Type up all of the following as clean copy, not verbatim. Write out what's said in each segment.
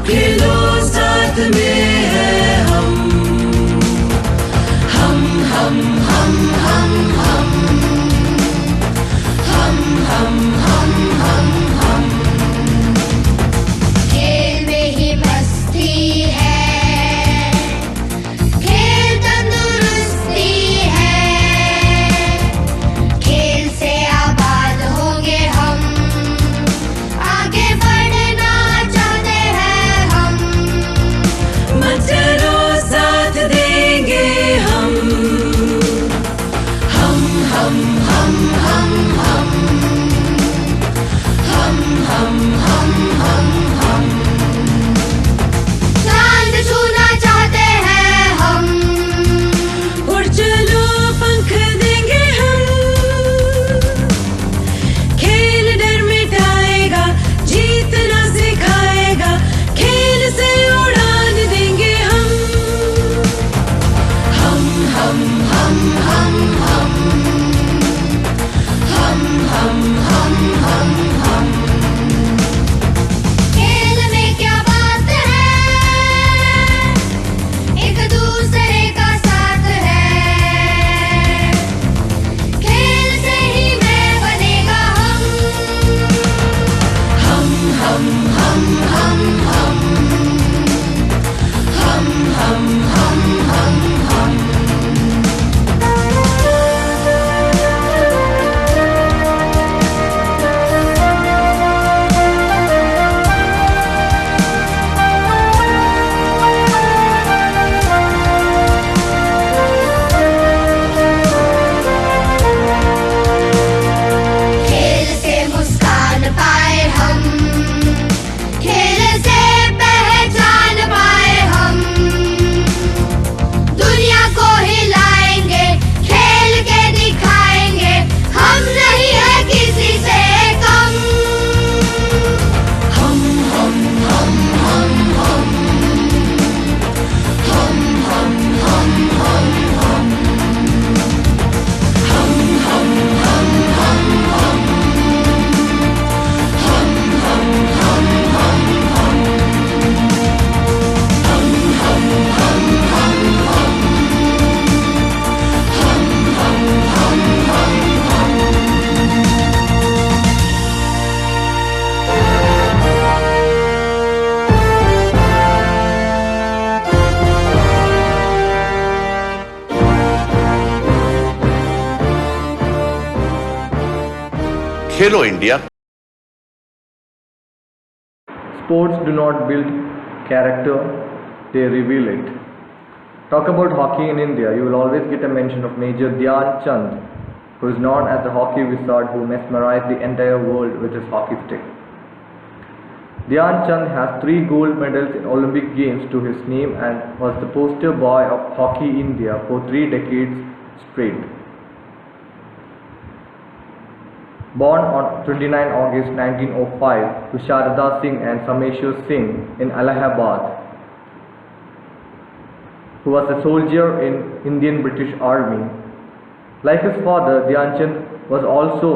खेलो साथ में है हम हम हम हम हम हम हम हम हम हम हम खेल में ही मस्ती है, खेल तंदुरुस्ती है, खेल से आबाद होंगे हम, आगे बढ़ना चाहते हैं हम। मत डरो साथ देंगे हम हम हम हम हम हम हम हम हम हम हम चांद छूना चाहते हैं हम, उड़ चलो पंख देंगे हम खेल डर मिटाएगा जीतना सिखाएगा खेल से उड़ान देंगे हम हम हम हम हम हम हम हम हम हम खेल में क्या बात है, एक दूसरे का साथ है, खेल से ही मैं बनेगा हम हम हम हम हम हम हम हम हम हम खेल से मुस्कान पाए हम, खेल से पहचान पाए हम, दुनिया को हिलाएंगे खेल के दिखाएंगे हम नहीं है किसी से कम हम हम हम हम हम हम हम हम हम हम हम हम हम हम हम खेलो India. Sports do not build character, they reveal it. Talk about hockey in India, you will always get a mention of Major Dhyan Chand, who is known as the hockey wizard who mesmerized the entire world with his hockey stick. Dhyan Chand has 3 gold medals in Olympic Games to his name and was the poster boy of Hockey India for 3 decades straight. Born on 29 August 1905 to Sharada Singh and Sameshwar Singh in Allahabad, who was a soldier in Indian British Army. Like his father, Dhyan Chand was also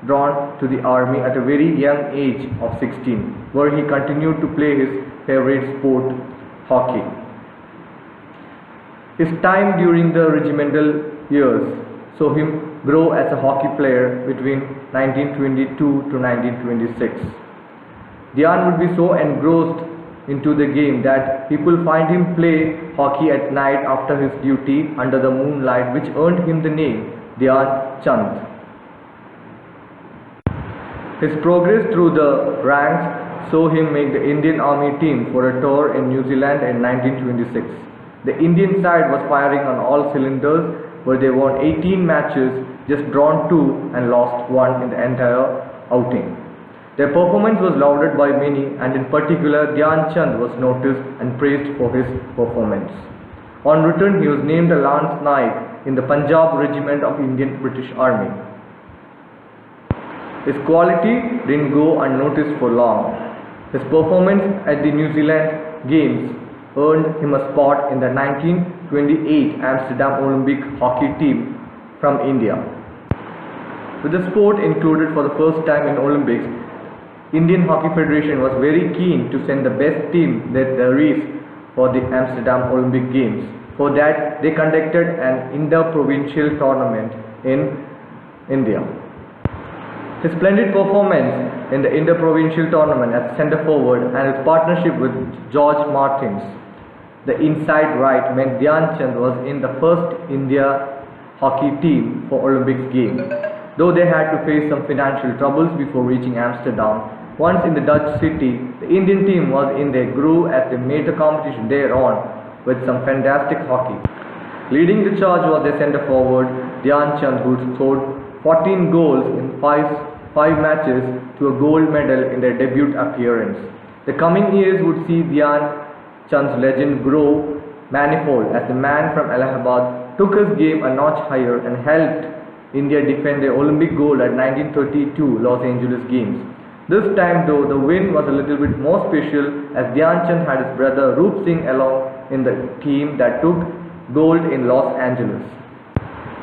drawn to the army at a very young age of 16, where he continued to play his favorite sport, hockey. His time during the regimental years saw him grow as a hockey player between 1922 to 1926. Dhyan would be so engrossed into the game that people find him play hockey at night after his duty under the moonlight, which earned him the name Dhyan Chand. His progress through the ranks saw him make the Indian Army team for a tour in New Zealand in 1926. The Indian side was firing on all cylinders, where they won 18 matches, just drawn 2 and lost 1 in the entire outing. Their performance was lauded by many, and in particular Dhyan Chand was noticed and praised for his performance. On return, he was named a Lance Naik in the Punjab Regiment of Indian British Army. His quality didn't go unnoticed for long. His performance at the New Zealand Games earned him a spot in the 1928 Amsterdam Olympic hockey team from India. With the sport included for the first time in Olympics, Indian Hockey Federation was very keen to send the best team that there is for the Amsterdam Olympic Games. For that, they conducted an inter-provincial tournament in India. His splendid performance in the inter-provincial tournament as centre forward and his partnership with George Martins, the inside right, meant Dhyan Chand was in the first India hockey team for Olympics Games. Though they had to face some financial troubles before reaching Amsterdam, once in the Dutch city, the Indian team was in their groove as they made the competition thereon with some fantastic hockey. Leading the charge was their centre forward Dhyan Chand, who scored 14 goals in five matches to a gold medal in their debut appearance. The coming years would see Dhyan Chand's legend grow manifold as the man from Allahabad took his game a notch higher and helped India defend their Olympic gold at 1932 Los Angeles Games. This time though, the win was a little bit more special as Dhyan Chand had his brother Roop Singh along in the team that took gold in Los Angeles.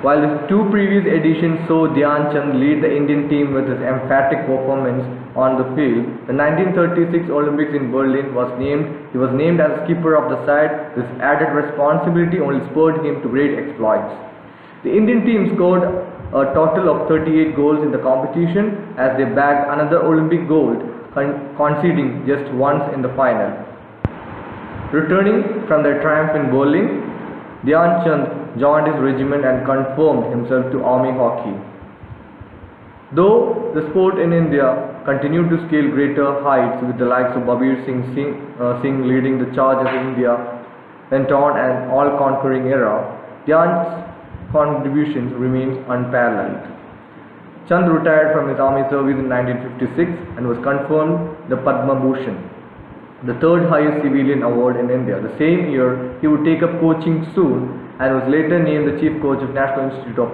While the two previous editions saw Dhyan Chand lead the Indian team with his emphatic performance on the field, the 1936 Olympics in Berlin he was named as skipper of the side. This added responsibility only spurred him to great exploits. The Indian team scored a total of 38 goals in the competition as they bagged another Olympic gold, conceding just once in the final. Returning from their triumph in Berlin, Dhyan Chand joined his regiment and conformed himself to army hockey. Though the sport in India continued to scale greater heights with the likes of Babir Singh leading the charge as India went on an all-conquering era, Dhyan's contributions remains unparalleled. Chand retired from his army service in 1956 and was conferred the Padma Bhushan, the third highest civilian award in India. The same year, he would take up coaching soon and was later named the chief coach of National Institute of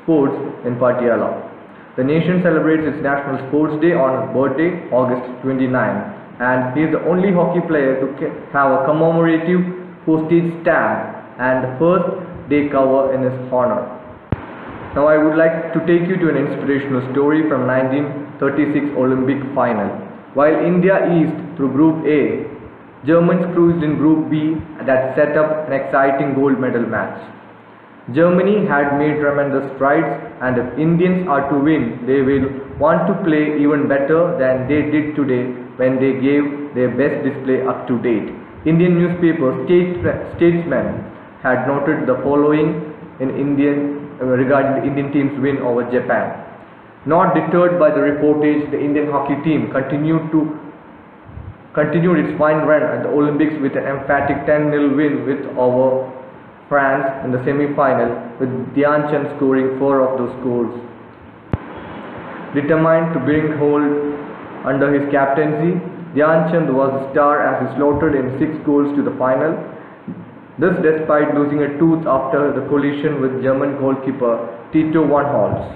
Sports in Patiala. The nation celebrates its National Sports Day on his birthday, August 29, and he is the only hockey player to have a commemorative postage stamp and the first day cover in his honor. Now I would like to take you to an inspirational story from 1936 Olympic final. While India eased through Group A, Germans cruised in Group B that set up an exciting gold medal match. Germany had made tremendous strides, and if Indians are to win, they will want to play even better than they did today when they gave their best display up to date. Indian newspaper Statesman had noted the following regarding the Indian team's win over Japan. Not deterred by the reportage, the Indian hockey team continued its fine run at the Olympics with an emphatic 10-0 win over France in the semi-final, with Dhyan Chand scoring 4 of those goals. Determined to bring hold under his captaincy, Dhyan Chand was the star as he slaughtered in 6 goals to the final. This despite losing a tooth after the collision with German goalkeeper Tito van Holst.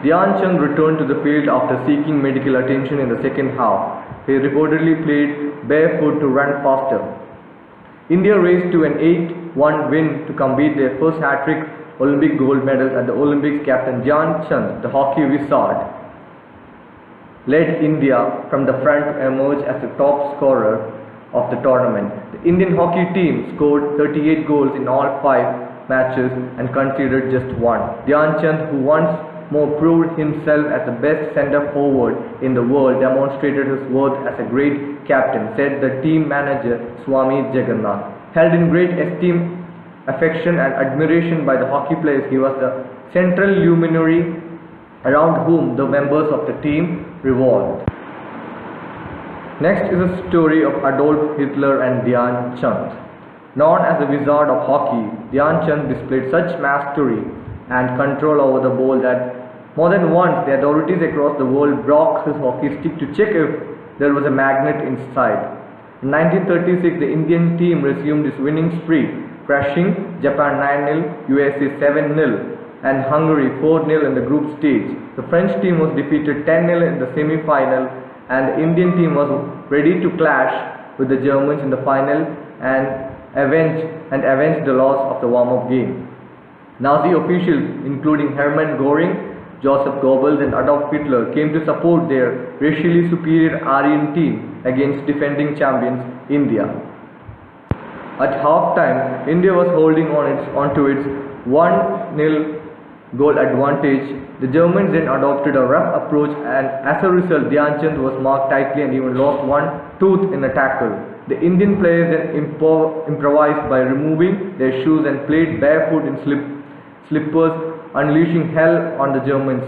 Dhyan Chand returned to the field after seeking medical attention in the second half. He reportedly played barefoot to run faster. India raced to an 8-1 win to complete their first hat-trick Olympic gold medals at the Olympics. Captain Dhyan Chand, the hockey wizard, led India from the front to emerge as the top scorer of the tournament. The Indian hockey team scored 38 goals in all 5 matches and conceded just 1. Dhyan Chand, who once more proved himself as the best centre forward in the world, demonstrated his worth as a great captain, said the team manager Swami Jagannath. Held in great esteem, affection and admiration by the hockey players, he was the central luminary around whom the members of the team revolved. Next is a story of Adolf Hitler and Dhyan Chand. Known as the wizard of hockey, Dhyan Chand displayed such mastery and control over the ball that more than once the authorities across the world broke his hockey stick to check if there was a magnet inside. In 1936, the Indian team resumed its winning streak, crushing Japan 9-0, USA 7-0 and Hungary 4-0 in the group stage. The French team was defeated 10-0 in the semi-final, and the Indian team was ready to clash with the Germans in the final and avenge the loss of the warm-up game. Nazi officials, including Hermann Göring, Joseph Goebbels and Adolf Hitler came to support their racially superior Aryan team against defending champions India. At halftime, India was holding onto its 1-0 goal advantage. The Germans then adopted a rough approach, and as a result, Dhyan Chand was marked tightly and even lost one tooth in a tackle. The Indian players then improvised by removing their shoes and played barefoot in slippers, unleashing hell on the Germans.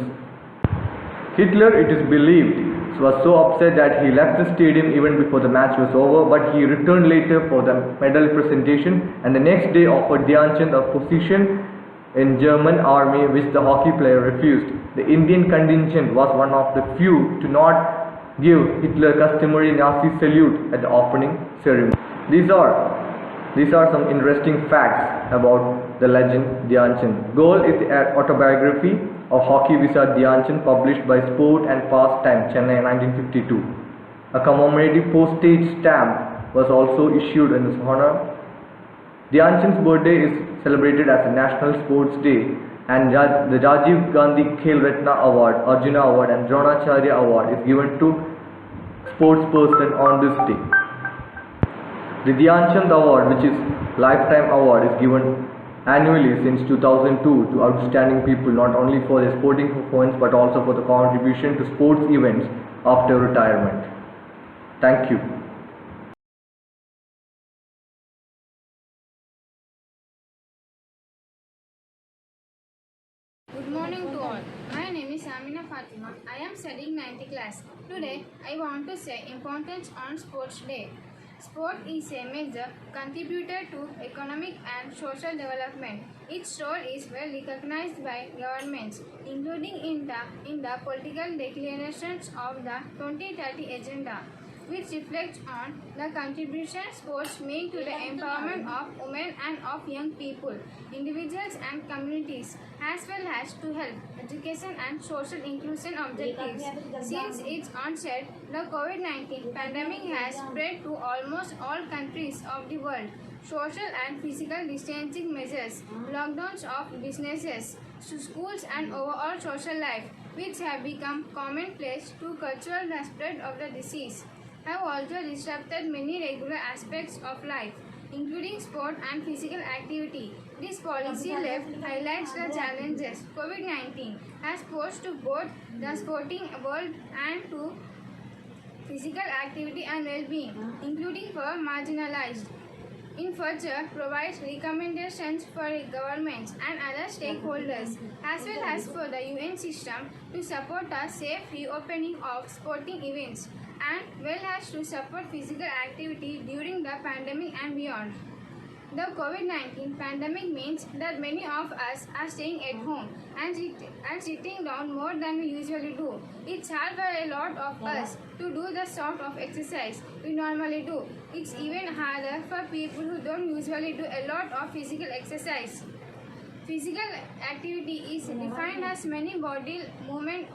Hitler, it is believed, was so upset that he left the stadium even before the match was over, but he returned later for the medal presentation and the next day offered Dhyan Chand a position in German army, which the hockey player refused. The Indian contingent was one of the few to not give Hitler customary Nazi salute at the opening ceremony. These are some interesting facts about the legend Dhyan Chand. Goal is the autobiography of hockey wizard Dhyan Chand, published by Sport and Pastime, Chennai, 1952. A commemorative postage stamp was also issued in his honor. Dhyan Chand's birthday is celebrated as a National Sports Day, and the Rajiv Gandhi Khel Ratna Award, Arjuna Award and Dronacharya Award is given to sportsperson on this day. The Dhyan Chand Award, which is lifetime award, is given annually since 2002 to outstanding people, not only for their sporting performance but also for the contribution to sports events after retirement. Thank you. Good morning to all. My name is Amina Fatima. I am studying 9th class. Today, I want to say importance on Sports Day. Sport is a major contributor to economic and social development. Its role is well recognized by governments, including in the political declarations of the 2030 Agenda, which reflects on the contribution sports make to the empowerment of women and of young people, individuals and communities, as well as to health, education and social inclusion objectives. Since its onset, the COVID-19 pandemic has spread to almost all countries of the world. Social and physical distancing measures, lockdowns of businesses, to schools and overall social life, which have become commonplace to curtail the spread of the disease, have also disrupted many regular aspects of life, including sport and physical activity. This policy left highlights the challenges COVID-19 has posed to both the sporting world and to physical activity and well-being, including for marginalized. In future, provides recommendations for governments and other stakeholders, as well as for the UN system to support a safe reopening of sporting events, and well as to support physical activity during the pandemic and beyond. The COVID-19 pandemic means that many of us are staying at home and sitting down more than we usually do. It's hard for a lot of us to do the sort of exercise we normally do. It's even harder for people who don't usually do a lot of physical exercise. Physical activity is defined as many body movements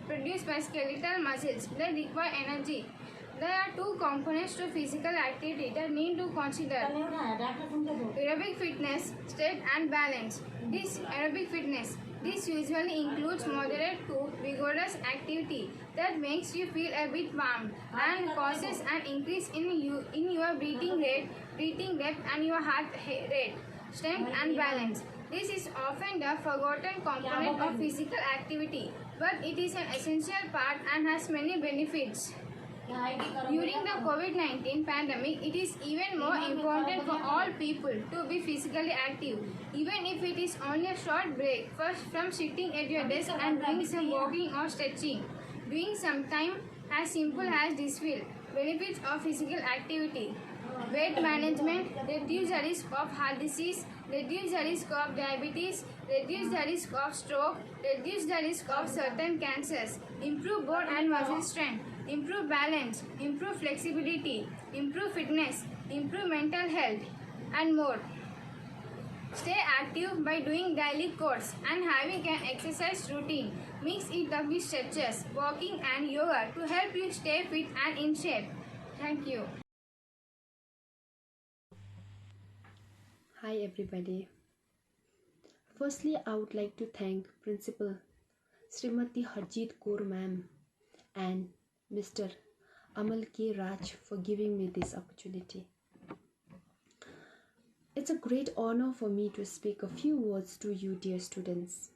produced by skeletal muscles that require energy. There are two components to physical activity that need to consider: aerobic fitness, state and balance. This aerobic fitness, this usually includes moderate to vigorous activity that makes you feel a bit warm and causes an increase in your breathing rate, breathing depth and your heart rate. Strength and balance. This is often the forgotten component of physical activity, but it is an essential part and has many benefits. During the COVID-19 pandemic, it is even more important for all people to be physically active, even if it is only a short break from sitting at your desk and doing some walking or stretching. Doing sometimes as simple as this will. Benefits of physical activity: weight management, reduce the risk of heart disease, reduce the risk of diabetes, reduce the risk of stroke, reduce the risk of certain cancers, improve bone and muscle strength, improve balance, improve flexibility, improve fitness, improve mental health, and more. Stay active by doing daily chores and having an exercise routine. Mix it up with stretches, walking and yoga to help you stay fit and in shape. Thank you. Hi everybody. Firstly, I would like to thank Principal Srimati Harjeet Kaur ma'am and Mr. Amal K. Raj for giving me this opportunity. It's a great honor for me to speak a few words to you, dear students.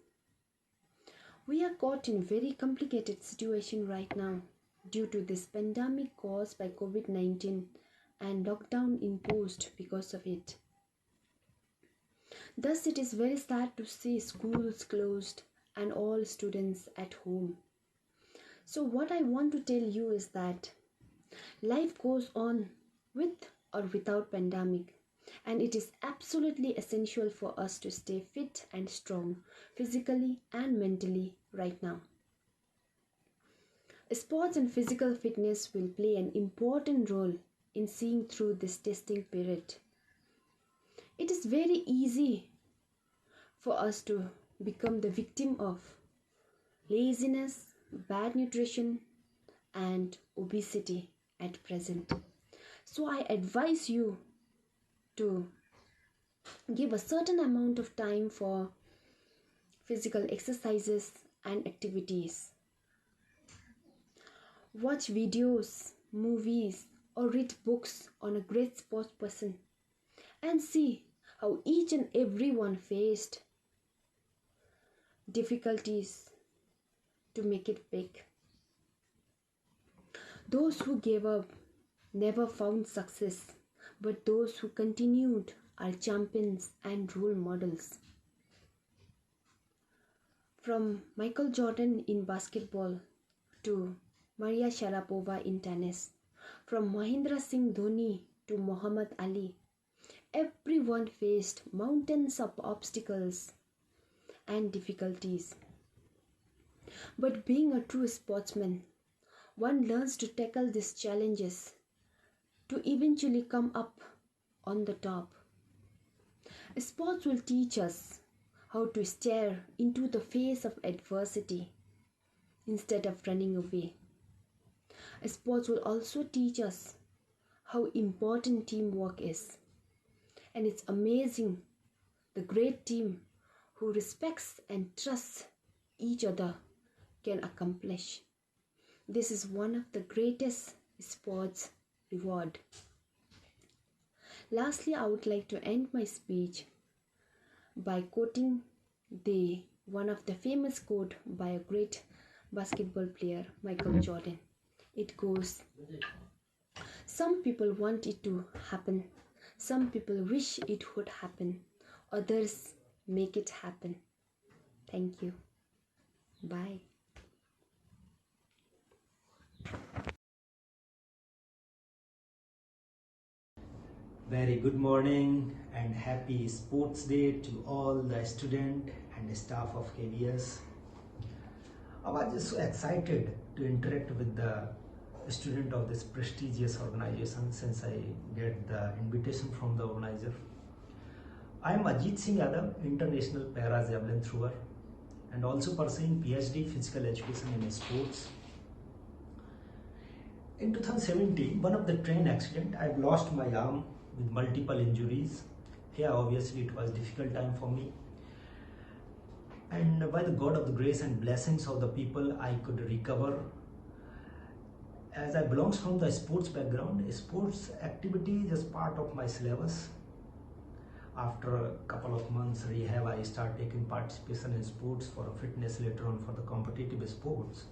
We are caught in a very complicated situation right now due to this pandemic caused by COVID-19 and lockdown imposed because of it. Thus, it is very sad to see schools closed and all students at home. So what I want to tell you is that life goes on with or without pandemic, and it is absolutely essential for us to stay fit and strong physically and mentally right now. Sports and physical fitness will play an important role in seeing through this testing period. It is very easy for us to become the victim of laziness, bad nutrition, and obesity at present. So I advise you to give a certain amount of time for physical exercises and activities. Watch videos, movies, or read books on a great sports person and see how each and everyone faced difficulties to make it big. Those who gave up never found success, but those who continued are champions and role models. From Michael Jordan in basketball to Maria Sharapova in tennis, from Mahendra Singh Dhoni to Muhammad Ali, everyone faced mountains of obstacles and difficulties. But being a true sportsman, one learns to tackle these challenges to eventually come up on the top. Sports will teach us how to stare into the face of adversity instead of running away. Sports will also teach us how important teamwork is. And it's amazing the great team who respects and trusts each other can accomplish. This is one of the greatest sports reward. Lastly, I would like to end my speech by quoting one of the famous quote by a great basketball player, Michael Jordan. It goes, "Some people want it to happen, some people wish it would happen, others make it happen." Thank you. Bye. Very good morning and happy sports day to all the student and staff of KBS. I was just so excited to interact with the student of this prestigious organization since I get the invitation from the organizer. I am Ajit Singh Yadav, international para javelin thrower and also pursuing PhD physical education in sports. In 2017, one of the train accident, I lost my arm with multiple injuries. Here obviously it was a difficult time for me, and by the God of the grace and blessings of the people I could recover. As I belongs from the sports background, sports activity is part of my syllabus. After a couple of months rehab, I start taking participation in sports for fitness, later on for the competitive sports.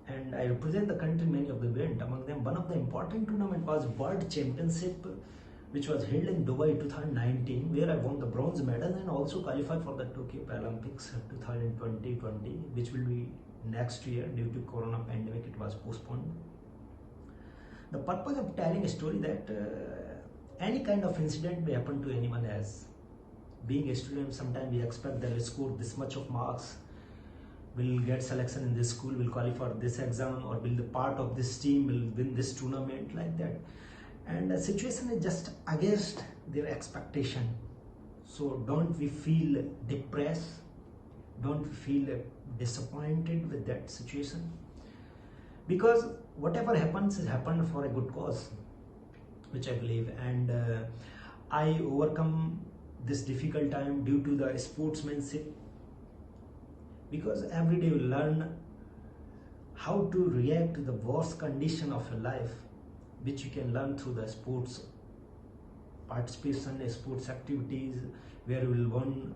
And I represent the country in many of the events. Among them, one of the important tournament was World Championship, which was held in Dubai 2019, where I won the bronze medal and also qualified for the Tokyo Paralympics 2020, which will be next year. Due to Corona pandemic, it was postponed. The purpose of telling a story that any kind of incident may happen to anyone else. Being a student, sometimes we expect that we score this much of marks, will get selection in this school, will qualify for this exam, or will be part of this team, will win this tournament, like that. And the situation is just against their expectation. So don't we feel depressed? Don't we feel disappointed with that situation? Because whatever happens is happened for a good cause, which I believe. And I overcome this difficult time due to the sportsmanship because every day you learn how to react to the worst condition of your life, which you can learn through the sports participation, sports activities, where you will win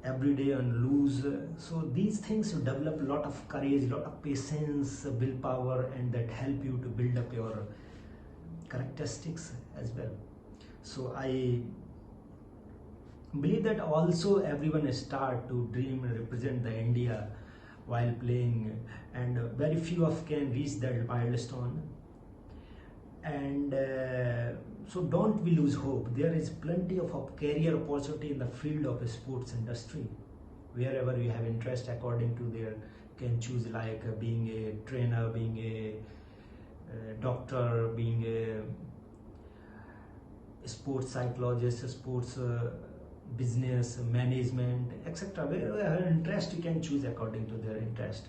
every day and lose. So these things you develop a lot of courage, a lot of patience, willpower, and that help you to build up your characteristics as well. So I believe that also everyone start to dream and represent the India while playing, and very few of can reach that milestone. And so don't we lose hope. There is plenty of career opportunity in the field of sports industry. Wherever you have interest, according to their, can choose like being a trainer, being a doctor, being a sports psychologist, sports business management, etc. Wherever you have interest, you can choose according to their interest.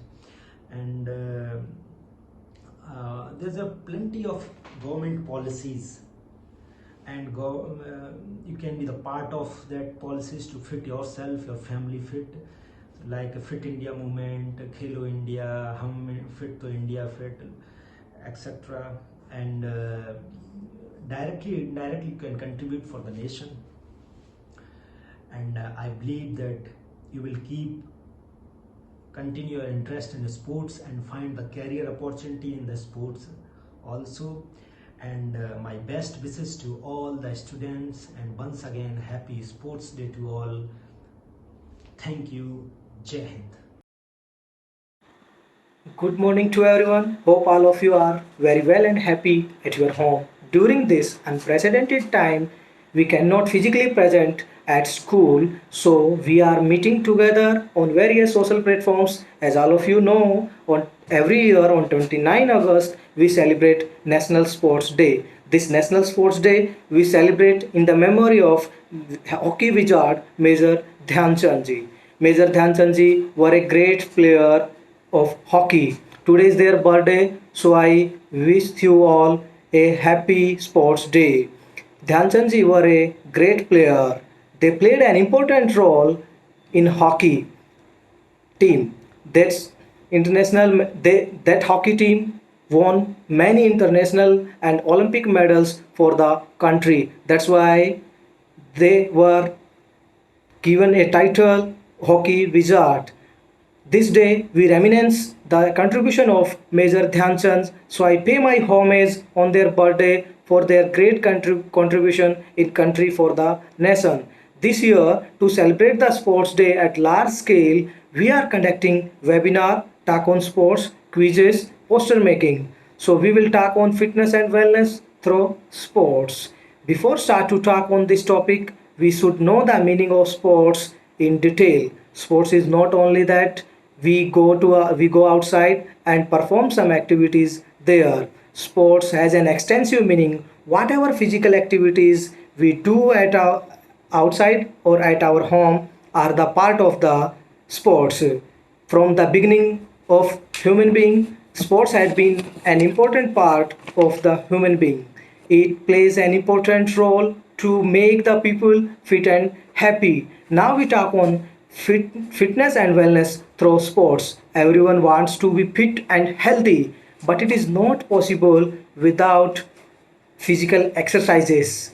And there's a plenty of government policies, and you can be the part of that policies to fit yourself, your family fit, like a Fit India movement, Khelo India, Hum Fit to India Fit, etc. And directly, indirectly, you can contribute for the nation. And I believe that you will continue your interest in sports and find the career opportunity in the sports also. And my best wishes to all the students, and once again happy sports day to all. Thank you. Jai Hind. Good morning to everyone. Hope all of you are very well and happy at your home. During this unprecedented time, we cannot physically present at school, so we are meeting together on various social platforms. As all of you know, on every year on 29 August, we celebrate National Sports Day. This National Sports Day we celebrate in the memory of hockey wizard Major Dhyan Chand ji. Major Dhyan Chand ji were a great player of hockey. Today is their birthday, so I wish you all a happy sports day. Dhyan Chand ji were a great player. They played an important role in hockey team. That's international. That hockey team won many international and Olympic medals for the country. That's why they were given a title Hockey Wizard. This day we reminisce the contribution of Major Dhyan Chand, so I pay my homage on their birthday for their great contribution in country for the nation. This year, to celebrate the sports day at large scale, we are conducting webinar, talk on sports, quizzes, poster making. So we will talk on fitness and wellness through sports. Before start to talk on this topic, we should know the meaning of sports in detail. Sports is not only that we go outside and perform some activities there. Sports has an extensive meaning. Whatever physical activities we do at our outside or at our home are the part of the sports. From the beginning of human being, sports has been an important part of the human being. It plays an important role to make the people fit and happy. Now we talk on fitness and wellness through sports. Everyone wants to be fit and healthy, but it is not possible without physical exercises.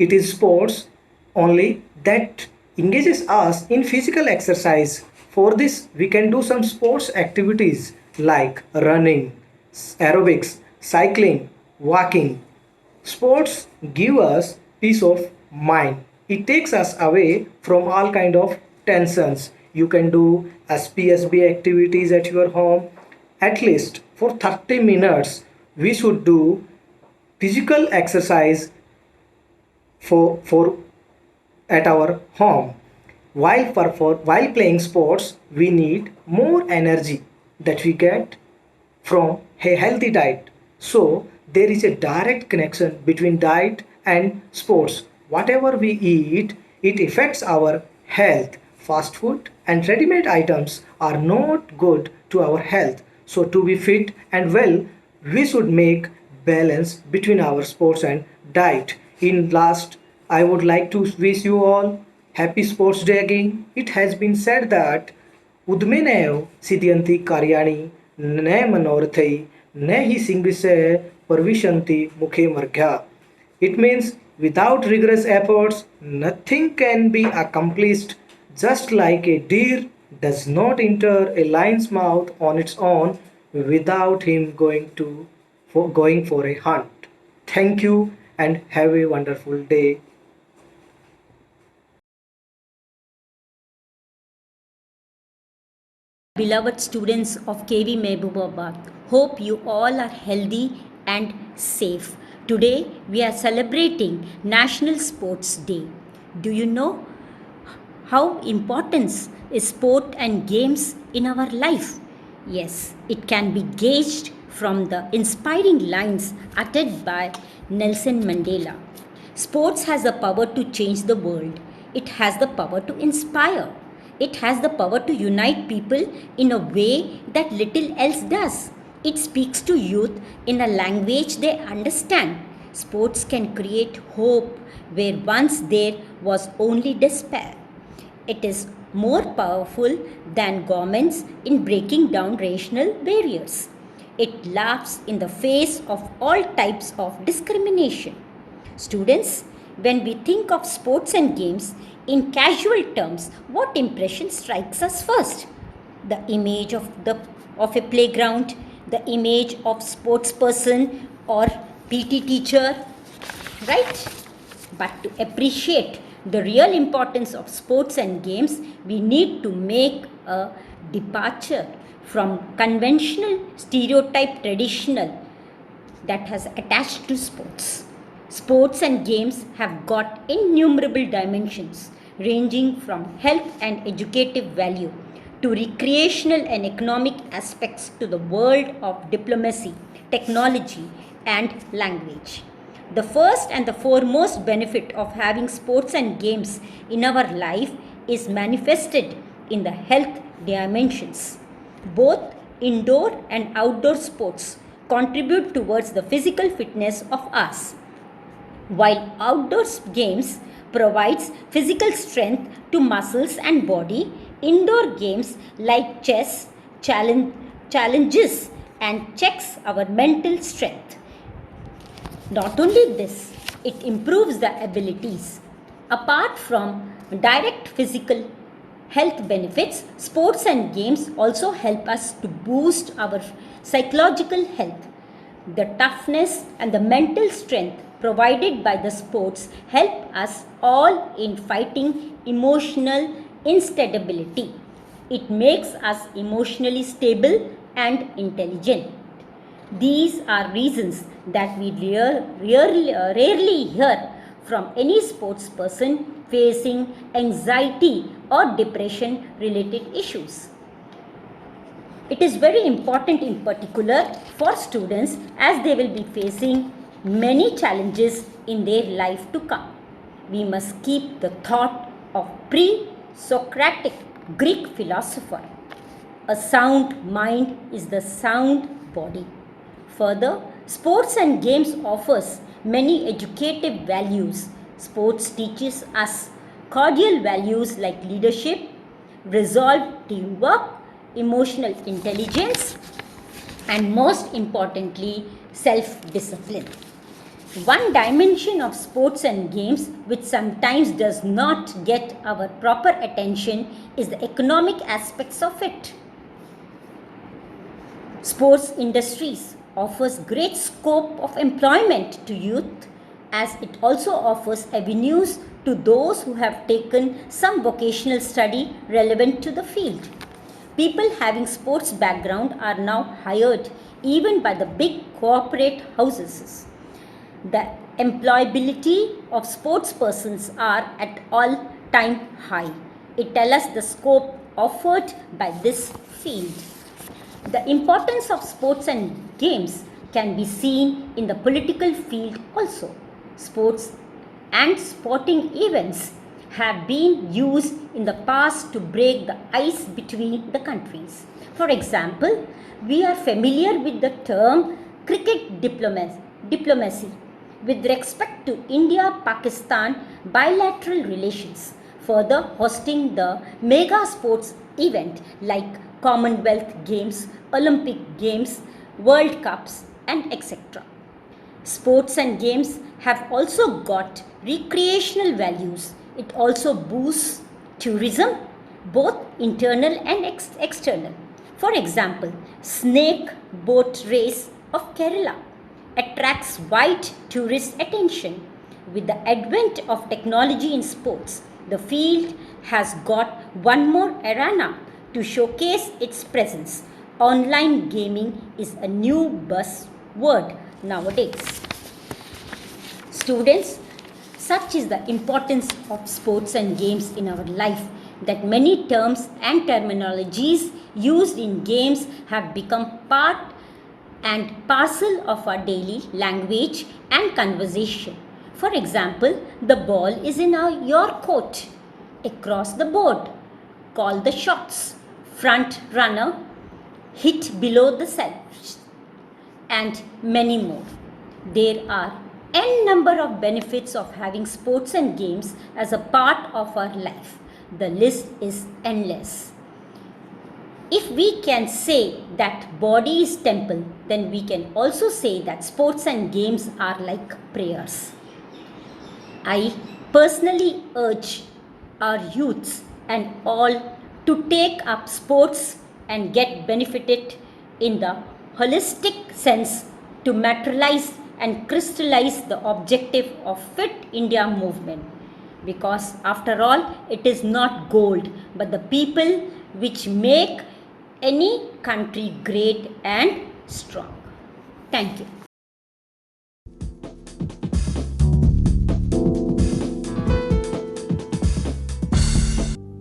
It is sports only that engages us in physical exercise. For this, we can do some sports activities like running, aerobics, cycling, walking. Sports give us peace of mind. It takes us away from all kind of tensions. You can do SPSB activities at your home. At least for 30 minutes, we should do physical exercise for at our home. While playing sports, we need more energy that we get from a healthy diet. So there is a direct connection between diet and sports. Whatever we eat, it affects our health. Fast food and ready-made items are not good to our health. So to be fit and well, we should make balance between our sports and diet. In last, I would like to wish you all happy sports day again. It has been said that उद्मेनेव सिद्ध्यन्ति कार्याणि न मनोरथै न हि सिंहस्य परविशन्ति मुखे मर्घ्या. It means without rigorous efforts, nothing can be accomplished. Just like a deer does not enter a lion's mouth on its own without him going for a hunt. Thank you and have a wonderful day. Beloved students of KV Mehboobabaad, hope you all are healthy and safe. Today we are celebrating National Sports Day. Do you know how important is sport and games in our life? Yes, it can be gauged from the inspiring lines uttered by Nelson Mandela. Sports has the power to change the world. It has the power to inspire. It has the power to unite people in a way that little else does. It speaks to youth in a language they understand. Sports can create hope where once there was only despair. It is more powerful than governments in breaking down racial barriers. It laughs in the face of all types of discrimination. Students, when we think of sports and games in casual terms, what impression strikes us first? The image of a playground, the image of sports person or PT teacher, right? But to appreciate the real importance of sports and games, we need to make a departure from conventional stereotype traditional that has attached to sports. Sports and games have got innumerable dimensions ranging from health and educative value to recreational and economic aspects to the world of diplomacy, technology, and language. The first and the foremost benefit of having sports and games in our life is manifested in the health dimensions. Both indoor and outdoor sports contribute towards the physical fitness of us. While outdoor games provides physical strength to muscles and body, indoor games like chess challenges and checks our mental strength. Not only this, it improves the abilities. Apart from direct physical health benefits, sports and games also help us to boost our psychological health. The toughness and the mental strength provided by the sports help us all in fighting emotional instability. It makes us emotionally stable and intelligent. These are reasons that we rarely hear from any sports person facing anxiety or depression related issues. It is very important in particular for students as they will be facing many challenges in their life to come. We must keep the thought of pre-Socratic Greek philosopher. A sound mind is the sound body. Further, sports and games offers many educative values. Sports teaches us cordial values like leadership, resolve, teamwork, emotional intelligence, and most importantly, self-discipline. One dimension of sports and games which sometimes does not get our proper attention is the economic aspects of it. Sports industries offers great scope of employment to youth as it also offers avenues to those who have taken some vocational study relevant to the field. People having sports background are now hired even by the big corporate houses. The employability of sports persons are at all-time high. It tells us the scope offered by this field. The importance of sports and games can be seen in the political field also. Sports and sporting events have been used in the past to break the ice between the countries. For example, we are familiar with the term cricket diplomacy with respect to India-Pakistan bilateral relations. further hosting the mega sports event like Commonwealth Games, Olympic Games, World Cups, and etc. Sports and games have also got recreational values. It also boosts tourism, both internal and external. For example, snake boat race of Kerala attracts wide tourist attention. With the advent of technology in sports, the field has got one more arena to showcase its presence. Online gaming is a new buzzword nowadays. Students, such is the importance of sports and games in our life that many terms and terminologies used in games have become part and parcel of our daily language and conversation. For example, the ball is in your court, across the board, call the shots, front runner, hit below the self, and many more. There are n number of benefits of having sports and games as a part of our life. The list is endless. If we can say that body is temple, then we can also say that sports and games are like prayers. I personally urge our youths and all to take up sports and get benefited in the holistic sense to materialize and crystallize the objective of Fit India movement. Because after all, it is not gold, but the people which make any country great and strong. Thank you.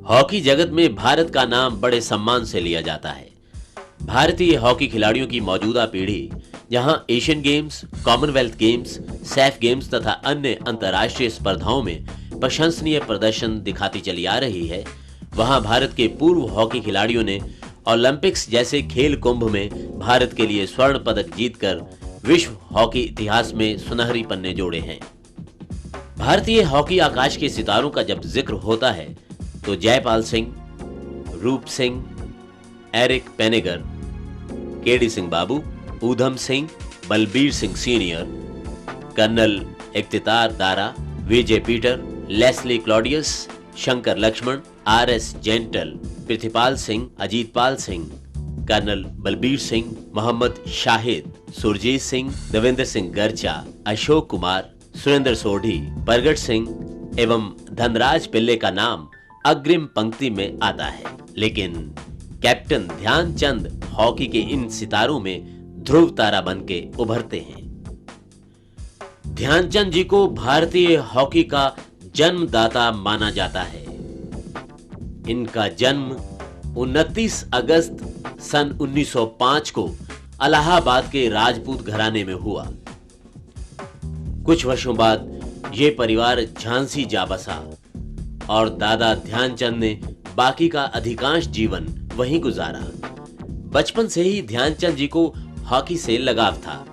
Hockey जगत में भारत का नाम बड़े सम्मान से लिया जाता है। भारतीय हॉकी खिलाड़ियों की मौजूदा पीढ़ी जहां Asian games, Commonwealth games, SAF games तथा अन्य अंतर्राष्ट्रीय स्पर्धाओं में प्रशंसनीय प्रदर्शन दिखाती चली आ रही है, वहां भारत के पूर्व हॉकी खिलाड़ियों ने ओलंपिक्स जैसे खेल कुंभ में भारत के लिए स्वर्ण पदक जीतकर विश्व हॉकी इतिहास में सुनहरी पन्ने जोड़े हैं। भारतीय हॉकी आकाश के सितारों का जब जिक्र होता है तो Jaipal Singh, Roop Singh, Eric Pinniger, K D Singh Babu, Udham Singh, Balbir Singh senior, colonel Iftikhar Dara, Vijay Peter, Leslie Claudius, Shankar Laxman, R S. Gentle, Prithipal Singh, Ajitpal Singh, colonel Balbir Singh, Mohammad Shahid, Surjit Singh, Devendra Singh Garcha, Ashok Kumar, Surinder Sodhi, Pargat Singh एवं धनराज पिल्ले का नाम अग्रिम पंक्ति में आता है। लेकिन कैप्टन ध्यानचंद हॉकी के इन सितारों में ध्रुव तारा बन के उभरते हैं। ध्यानचंद जी को भारतीय हॉकी का जन्मदाता माना जाता है। इनका जन्म 29 अगस्त सन 1905 को इलाहाबाद के राजपूत घराने में हुआ। कुछ वर्षों बाद ये परिवार झांसी जा बसा और दादा ध्यानचंद ने बाकी का अधिकांश जीवन वहीं गुजारा। बचपन से ही ध्यानचंद जी को हॉकी से लगाव था।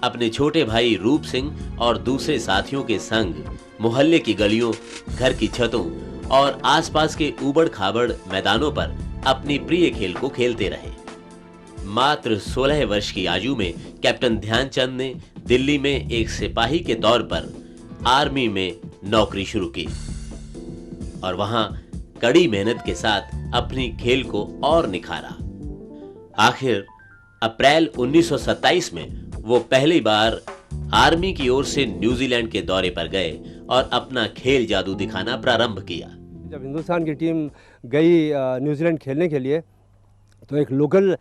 अपने छोटे भाई रूप सिंह और दूसरे साथियों के संग मोहल्ले की गलियों, घर की छतों और आसपास के ऊबड़ खाबड़ मैदानों पर अपनी प्रिय खेल को खेलते रहे। मात्र 16 वर्ष की आयु में कैप्टन ध्यानचंद ने दिल्ली में एक सिपाही के तौर पर आर्मी में नौकरी शुरू की और वहां कड़ी मेहनत के साथ अपनी खेल को और निखारा। आखिर अप्रैल 1927 में वो पहली बार आर्मी की ओर से न्यूजीलैंड के दौरे पर गए और अपना खेल जादू दिखाना प्रारंभ किया। जब हिंदुस्तान की टीम गई न्यूजीलैंड खेलने के लिए तो एक लोकल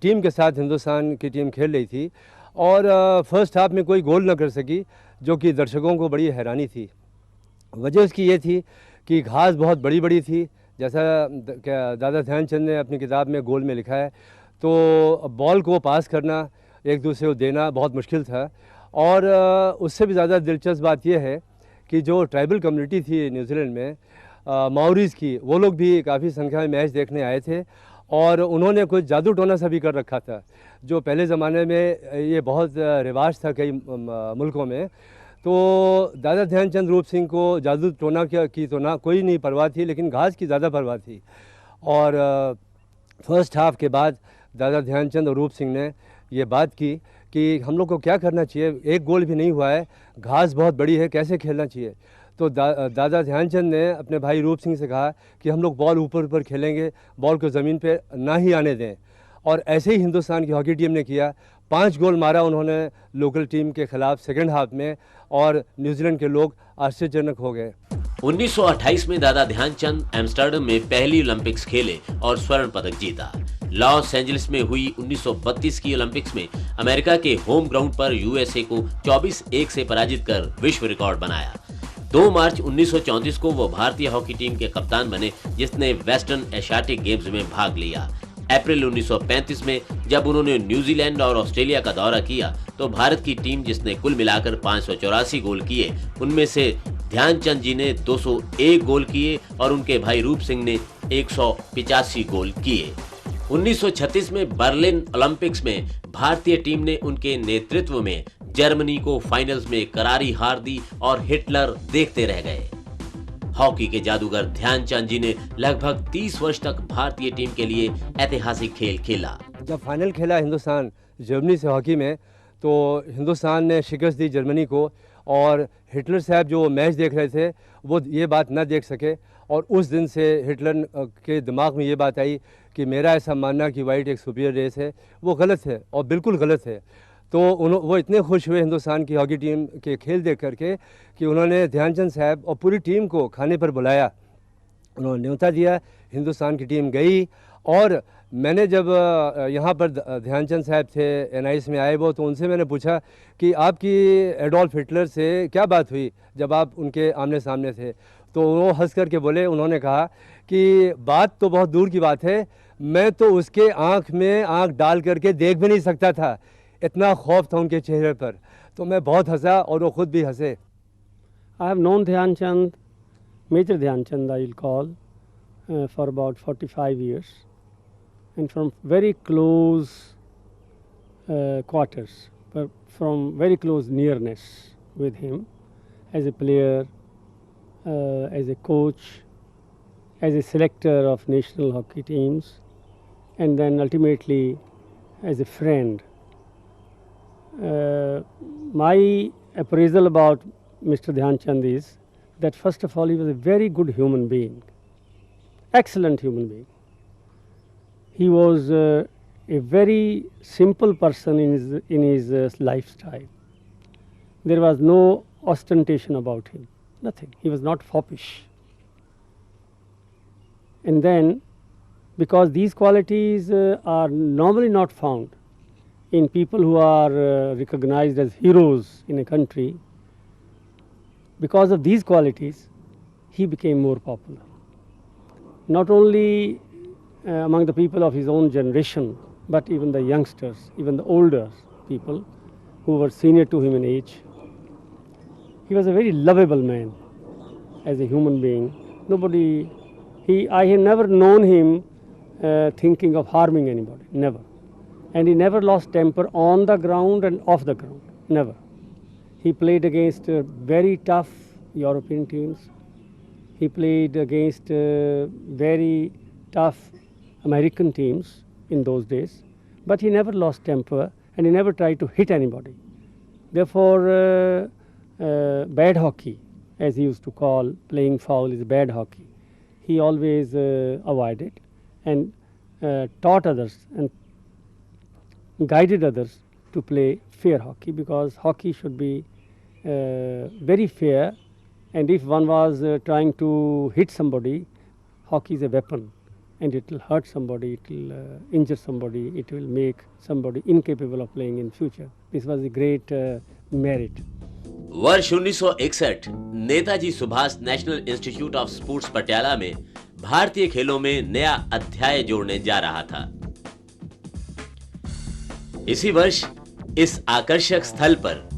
टीम के साथ हिंदुस्तान की टीम खेल रही थी और फर्स्ट हाफ में कोई गोल न कर सकी, जो कि दर्शकों को बड़ी हैरानी थी। वजह उसकी ये थी कि घास बहुत बड़ी बड़ी थी, जैसा दादा ध्यानचंद ने अपनी किताब में गोल में लिखा है। तो बॉल को पास करना, एक दूसरे को देना बहुत मुश्किल था। और उससे भी ज़्यादा दिलचस्प बात यह है कि जो ट्राइबल कम्युनिटी थी न्यूजीलैंड में, माओरीज़ की, वो लोग भी काफ़ी संख्या में मैच देखने आए थे और उन्होंने कुछ जादू टोना सा भी कर रखा था, जो पहले ज़माने में ये बहुत रिवाज था कई मुल्कों में। तो दादा ध्यानचंद रूप सिंह को जादू टोना की तो ना कोई नहीं परवाह थी, लेकिन घास की ज़्यादा परवाह थी। और फर्स्ट हाफ के बाद दादा ध्यानचंद और रूप सिंह ने ये बात की कि हम लोग को क्या करना चाहिए, एक गोल भी नहीं हुआ है, घास बहुत बड़ी है, कैसे खेलना चाहिए। तो दादा ध्यानचंद ने अपने भाई रूप सिंह से कहा कि हम लोग बॉल ऊपर ऊपर खेलेंगे, बॉल को ज़मीन पे ना ही आने दें। और ऐसे ही हिंदुस्तान की हॉकी टीम ने किया, 5 गोल मारा उन्होंने लोकल टीम के खिलाफ सेकंड हाफ में, और न्यूजीलैंड के लोग आश्चर्यजनक हो गए। 1928 में दादा ध्यानचंद एम्स्टर्डम में पहली ओलंपिक्स खेले और स्वर्ण पदक जीता। लॉस एंजलिस में हुई 1932 की ओलंपिक्स में अमेरिका के होम ग्राउंड पर यूएसए को 24-1 से पराजित कर विश्व रिकॉर्ड बनाया। 2 मार्च 1934 को वो भारतीय हॉकी टीम के कप्तान बने, जिसने वेस्टर्न एशियाटिक गेम्स में भाग लिया। अप्रैल 1935 में जब उन्होंने न्यूजीलैंड और ऑस्ट्रेलिया का दौरा किया तो भारत की टीम, जिसने कुल मिलाकर 584 गोल किए, उनमें से ध्यानचंद जी ने 201 गोल किए और उनके भाई रूप सिंह ने 185 गोल किए। 1936 में बर्लिन ओलंपिक्स में भारतीय टीम ने उनके नेतृत्व में जर्मनी को फाइनल्स में करारी हार दी और हिटलर देखते रह गए। हॉकी के जादूगर ध्यानचंद जी ने लगभग 30 वर्ष तक भारतीय टीम के लिए ऐतिहासिक खेल खेला। जब फाइनल खेला हिंदुस्तान जर्मनी से हॉकी में, तो हिंदुस्तान ने शिकस्त दी जर्मनी को, और हिटलर साहब जो मैच देख रहे थे वो ये बात ना देख सके। और उस दिन से हिटलर के दिमाग में ये बात आई कि मेरा ऐसा मानना कि वाइट एक सुपीरियर रेस है, वो गलत है और बिल्कुल गलत है। तो वो इतने खुश हुए हिंदुस्तान की हॉकी टीम के खेल देख करके कि उन्होंने ध्यानचंद साहब और पूरी टीम को खाने पर बुलाया, उन्होंने न्योता दिया, हिंदुस्तान की टीम गई। और मैंने जब यहाँ पर ध्यानचंद साहब थे NIS में आए वो, तो उनसे मैंने पूछा कि आपकी एडोल्फ हिटलर से क्या बात हुई जब आप उनके आमने सामने थे। तो वो हंस करके बोले, उन्होंने कहा कि बात तो बहुत दूर की बात है, मैं तो उसके आँख में आँख डाल करके देख भी नहीं सकता था, इतना खौफ था उनके चेहरे पर। तो मैं बहुत हंसा और वो खुद भी हंसे। I have known Dhyanchand, Major Dhyanchand I will call, for about 45 years, and from very close quarters, but from very close nearness with him as a player, as a coach, as a selector of national hockey teams, and then ultimately as a friend. My appraisal about Mr. Dhyanchand is that first of all he was a very good human being, excellent human being. He was a very simple person in his lifestyle. There was no ostentation about him, nothing. He was not foppish. And then, because these qualities are normally not found in people who are recognized as heroes in a country, because of these qualities, he became more popular. Not only among the people of his own generation, but even the youngsters, even the older people who were senior to him in age. He was a very lovable man as a human being. I have never known him thinking of harming anybody, never. And he never lost temper on the ground and off the ground, never. He played against very tough European teams. He played against very tough American teams in those days, but he never lost temper and he never tried to hit anybody. Therefore, bad hockey, as he used to call playing foul is bad hockey, he always avoided and taught others and guided others to play fair hockey, because hockey should be very fair, and if one was trying to hit somebody, hockey is a weapon and it will hurt somebody, it will injure somebody, it will make somebody incapable of playing in future. This was a great merit. वर्ष 1961 Netaji Subhash national institute of sports Patiala में भारतीय खेलों में नया अध्याय जोड़ने जा रहा था। इसी वर्ष इस आकर्षक स्थल पर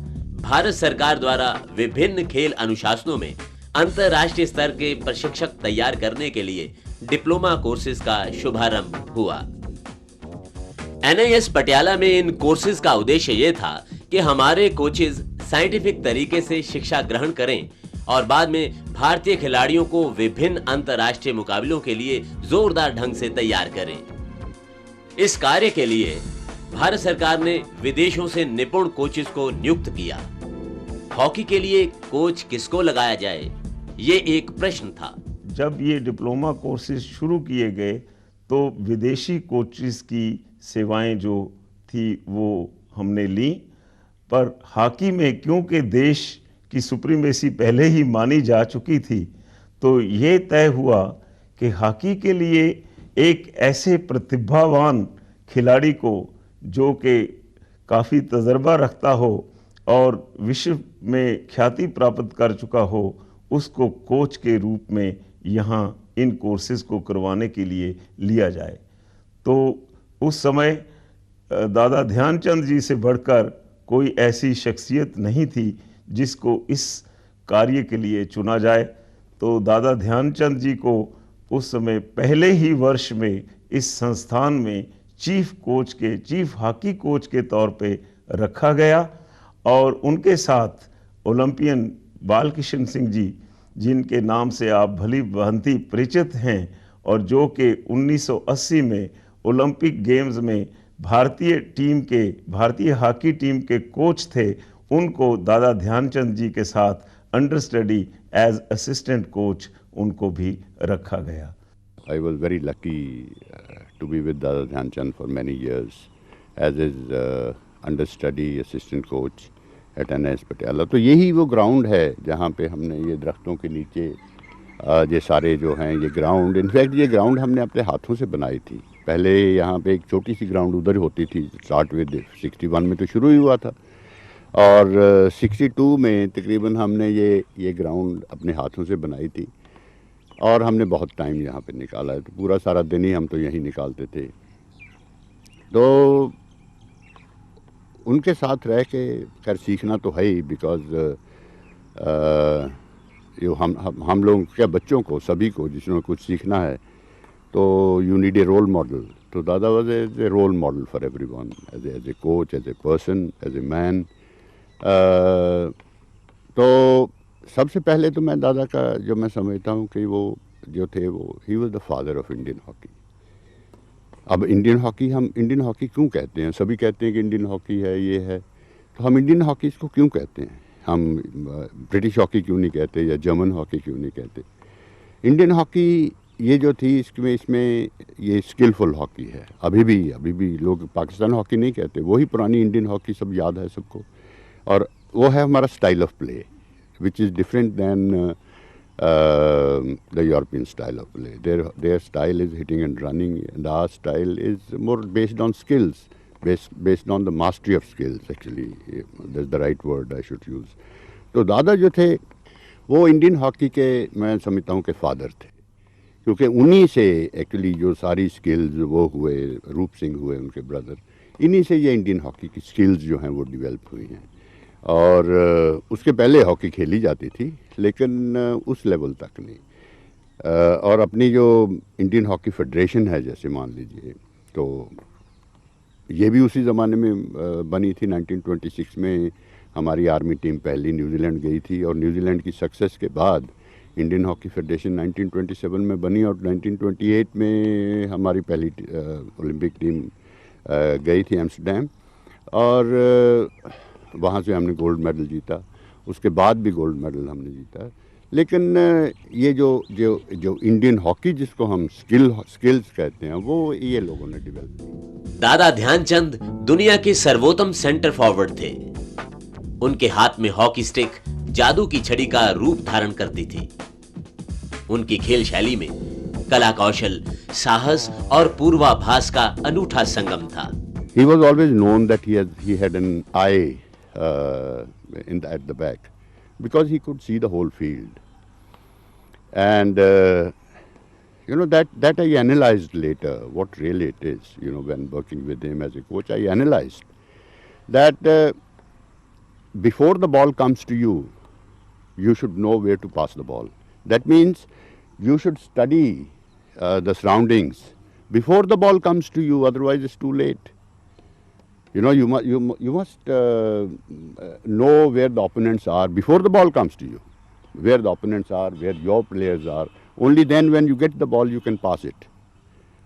भारत सरकार द्वारा विभिन्न खेल अनुशासनों में अंतरराष्ट्रीय स्तर के प्रशिक्षक तैयार करने के लिए डिप्लोमा कोर्सेज का शुभारंभ हुआ। NIS पटियाला में इन कोर्सेज का उद्देश्य यह था कि हमारे कोचेज साइंटिफिक तरीके से शिक्षा ग्रहण करें और बाद में भारतीय खिलाड़ियों को विभिन्न अंतर्राष्ट्रीय मुकाबलों के लिए जोरदार ढंग से तैयार करें। इस कार्य के लिए भारत सरकार ने विदेशों से निपुण कोचेस को नियुक्त किया। हॉकी के लिए कोच किसको लगाया जाए, ये एक प्रश्न था। जब ये डिप्लोमा कोर्सेज शुरू किए गए तो विदेशी कोचेस की सेवाएं जो थी वो हमने ली, पर हॉकी में क्योंकि देश की सुप्रीमेसी पहले ही मानी जा चुकी थी, तो ये तय हुआ कि हॉकी के लिए एक ऐसे प्रतिभावान खिलाड़ी को जो कि काफ़ी तजर्बा रखता हो और विश्व में ख्याति प्राप्त कर चुका हो, उसको कोच के रूप में यहाँ इन कोर्सेज को करवाने के लिए लिया जाए। तो उस समय दादा ध्यानचंद जी से बढ़कर कोई ऐसी शख्सियत नहीं थी जिसको इस कार्य के लिए चुना जाए। तो दादा ध्यानचंद जी को उस समय पहले ही वर्ष में इस संस्थान में चीफ हॉकी कोच के तौर पे रखा गया और उनके साथ ओलंपियन बालकिशन सिंह जी, जिनके नाम से आप भली भांति परिचित हैं और जो कि 1980 में ओलंपिक गेम्स में भारतीय हॉकी टीम के कोच थे, उनको दादा ध्यानचंद जी के साथ understudy as assistant coach उनको भी रखा गया। I was very lucky to be with Dada Dhyanchand for many years as his understudy assistant coach at NIS Patiala. तो यही वो ग्राउंड है जहाँ पे हमने ये दरख्तों के नीचे ये सारे जो हैं ये ग्राउंड, इनफैक्ट ये ग्राउंड हमने अपने हाथों से बनाई थी। पहले यहाँ पे एक छोटी सी ग्राउंड उधर होती थी, स्टार्ट विद 61 में तो शुरू ही हुआ था और 62 में तकरीबन हमने ये ग्राउंड अपने हाथों से बनाई थी और हमने बहुत टाइम यहाँ पे निकाला है। तो पूरा सारा दिन ही हम तो यहीं निकालते थे। तो उनके साथ रह के खैर सीखना तो है ही, बिकॉज हम लोग क्या बच्चों को सभी को जिसने कुछ सीखना है तो you need a role model. तो Dada was a role model for everyone, as a coach, as a person, as a man. तो सबसे पहले तो मैं दादा का जो मैं समझता हूँ कि वो जो थे वो he was the father of Indian hockey. अब इंडियन हॉकी क्यों कहते हैं? सभी कहते हैं कि इंडियन हॉकी है, ये है, तो हम इंडियन हॉकी इसको क्यों कहते हैं? हम ब्रिटिश हॉकी क्यों नहीं कहते या जर्मन हॉकी क्यों नहीं कहते? इंडियन हॉकी ये जो थी इसमें ये स्किलफुल हॉकी है। अभी भी लोग पाकिस्तान हॉकी नहीं कहते, वही पुरानी इंडियन हॉकी सब याद है सबको, और वो है हमारा style of play which is different than the European style of play. Their style is hitting and running, and our style is more based on skills, based on the mastery of skills. Actually, that's the right word I should use. तो दादा जो थे वो Indian hockey के मैं समझता हूँ कि फादर थे, क्योंकि उन्हीं से एक्चुअली जो सारी स्किल्स वो हुए, रूप सिंह हुए उनके ब्रदर, इन्हीं से ये इंडियन हॉकी की स्किल्स जो हैं वो डेवलप हुई हैं। और उसके पहले हॉकी खेली जाती थी लेकिन उस लेवल तक नहीं। और अपनी जो इंडियन हॉकी फेडरेशन है जैसे मान लीजिए, तो ये भी उसी ज़माने में बनी थी। 1926 में हमारी आर्मी टीम पहली न्यूजीलैंड गई थी और न्यूजीलैंड की सक्सेस के बाद इंडियन हॉकी फेडरेशन 1927 में बनी और 1928 में हमारी पहली ओलंपिक टीम गई थी एम्स्टरडैम और वहाँ से हमने गोल्ड मेडल जीता। उसके बाद भी गोल्ड मेडल हमने जीता। लेकिन ये जो इंडियन हॉकी जिसको हम स्किल्स कहते हैं वो ये लोगों ने डेवलप की। दादा ध्यानचंद दुनिया के सर्वोत्तम सेंटर फॉरवर्ड थे। उनके हाथ में हॉकी स्टिक जादू की छड़ी का रूप धारण करती थी। उनकी खेल शैली में कला कौशल, साहस और पूर्वाभास का अनूठा संगम था। He was always known that he had an eye at the back because he could see the whole field, and that I analyzed later what really it is. When working with him as a coach, I analyzed that before the ball comes to you, you should know where to pass the ball. That means you should study the surroundings before the ball comes to you, otherwise it's too late. You know, you must know where the opponents are before the ball comes to you. Where the opponents are, where your players are. Only then when you get the ball you can pass it.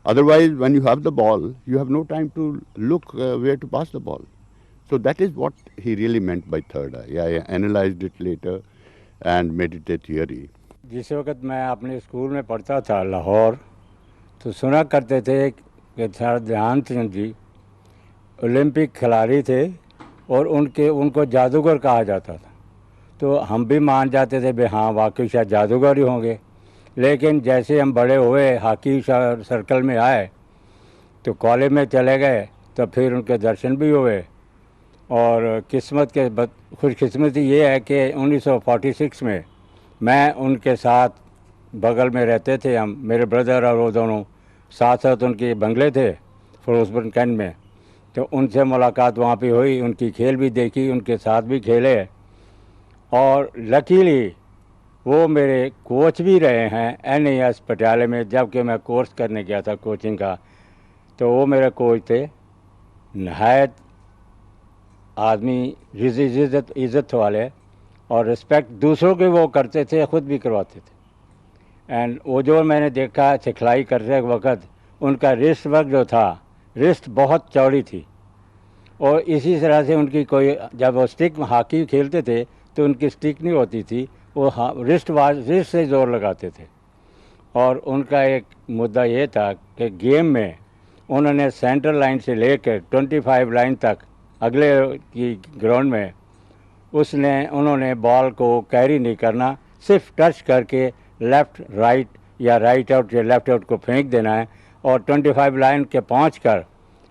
Otherwise, when you have the ball, you have no time to look where to pass the ball. So that is what he really meant by third eye. I analyzed it later and made it a theory. जिस वक्त मैं अपने school में पढ़ता था लाहौर, तो सुना करते थे कि सर ध्यानचंद जी ओलंपिक खिलाड़ी थे और उनको जादूगर कहा जाता था। तो हम भी मान जाते थे भाई हाँ वाकई शायद जादूगर ही होंगे। लेकिन जैसे हम बड़े हुए, हॉकी सर्कल में आए, तो कॉलेज में चले गए, तो फिर उनके दर्शन भी हुए। और खुशकिस्मती ये है कि 1946 में मैं उनके साथ बगल में रहते थे, हम मेरे ब्रदर और वो दोनों साथ साथ उनके बंगले थे फिरोजपुर कैंट में। तो उनसे मुलाकात वहाँ पे हुई, उनकी खेल भी देखी, उनके साथ भी खेले। और लकीली वो मेरे कोच भी रहे हैं NAS पटियाले में, जबकि मैं कोर्स करने गया था कोचिंग का। तो वो मेरे कोच थे, नहायत आदमी इज़्ज़त वाले, और रिस्पेक्ट दूसरों के वो करते थे, ख़ुद भी करवाते थे। एंड वो जो मैंने देखा सिखलाई करते वक्त, उनका रिस्ट वर्क जो था, रिस्ट बहुत चौड़ी थी। और इसी तरह से उनकी कोई, जब वो स्टिक हॉकी खेलते थे तो उनकी स्टिक नहीं होती थी, वो रिस्ट से ज़ोर लगाते थे। और उनका एक मुद्दा ये था कि गेम में उन्होंने सेंट्रल लाइन से लेकर 25 लाइन तक अगले की ग्राउंड में उन्होंने बॉल को कैरी नहीं करना, सिर्फ टच करके लेफ़्ट राइट या राइट आउट या लेफ़्ट आउट को फेंक देना है। और 25 लाइन के पहुँच कर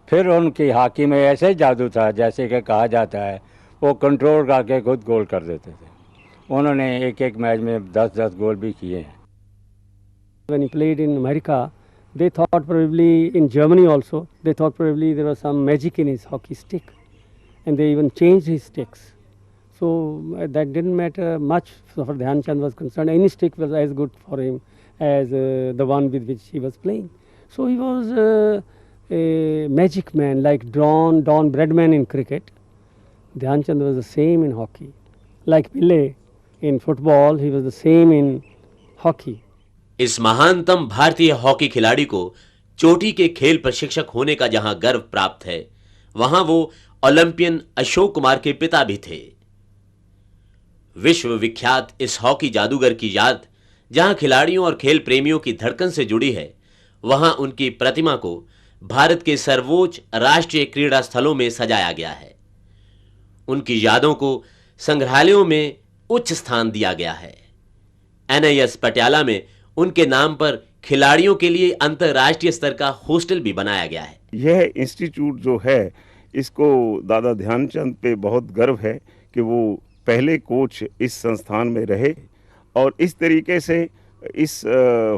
फिर उनकी हॉकी में ऐसे जादू था, जैसे कि कहा जाता है, वो कंट्रोल करके खुद गोल कर देते थे। उन्होंने एक मैच में 10-10 गोल भी किए हैं। When he played in America, they thought probably, in Germany also, they thought probably there was some magic in his hockey stick, and they even changed his sticks. So that didn't matter much so far Dhyan Chand was concerned. Any stick was as good for him as the one with which he was playing. So he was a magic man, like Don Bradman in cricket. Dhyan Chand was the same in hockey. Like Pele in football, he was the same in hockey. इस महानतम भारतीय hockey खिलाड़ी को चोटी के खेल प्रशिक्षक होने का जहां गर्व प्राप्त है, वहां वो ओलंपियन अशोक कुमार के पिता भी थे। विश्व विख्यात इस हॉकी जादूगर की याद जहां खिलाड़ियों और खेल प्रेमियों की धड़कन से जुड़ी है, वहां उनकी प्रतिमा को भारत के सर्वोच्च राष्ट्रीय क्रीड़ा स्थलों में सजाया गया है। उनकी यादों को संग्रहालयों में उच्च स्थान दिया गया है। NIS पटियाला में उनके नाम पर खिलाड़ियों के लिए अंतर्राष्ट्रीय स्तर का हॉस्टल भी बनाया गया है। यह इंस्टीट्यूट जो है, इसको दादा ध्यानचंद पे बहुत गर्व है कि वो पहले कोच इस संस्थान में रहे। और इस तरीके से इस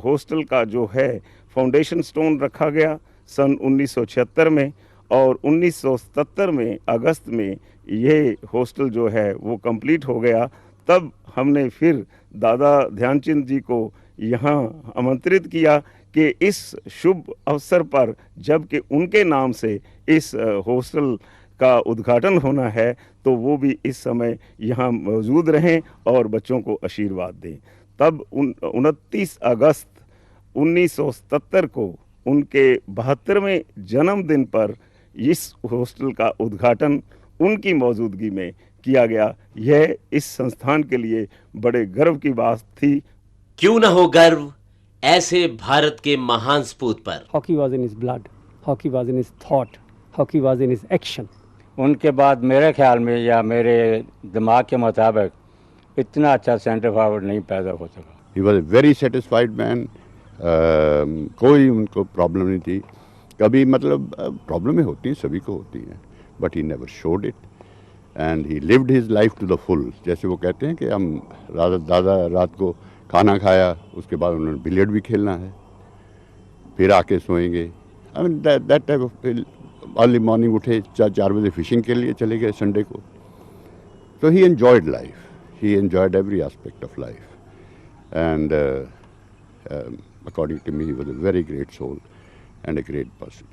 हॉस्टल का जो है फाउंडेशन स्टोन रखा गया सन 1976 में, और 1977 में अगस्त में ये हॉस्टल जो है वो कंप्लीट हो गया। तब हमने फिर दादा ध्यानचंद जी को यहाँ आमंत्रित किया कि इस शुभ अवसर पर, जबकि उनके नाम से इस हॉस्टल का उद्घाटन होना है, तो वो भी इस समय यहाँ मौजूद रहें और बच्चों को आशीर्वाद दें। तब 29 अगस्त 1977 को उनके 72वें जन्मदिन पर इस हॉस्टल का उद्घाटन उनकी मौजूदगी में किया गया। यह इस संस्थान के लिए बड़े गर्व की बात थी। क्यों न हो गर्व ऐसे भारत के महान सपूत पर। Hockey was in his blood, hockey was in his thought, hockey was in his action. उनके बाद मेरे ख्याल में या मेरे दिमाग के मुताबिक इतना अच्छा सेंटर फॉरवर्ड नहीं पैदा हो सका। He was a very satisfied man. कोई उनको प्रॉब्लम नहीं थी कभी, मतलब प्रॉब्लमें होती हैं, सभी को होती हैं, but he never showed it and he lived his life to the full. जैसे वो कहते हैं कि हम दादा रात को खाना खाया, उसके बाद उन्होंने बिलियर्ड भी खेलना है, फिर आके सोएंगे। I mean that type of, early morning उठे 4 बजे फिशिंग के लिए चले गए संडे को। So he enjoyed life. He enjoyed every aspect of life. And according to me, he was a very great soul and a great person.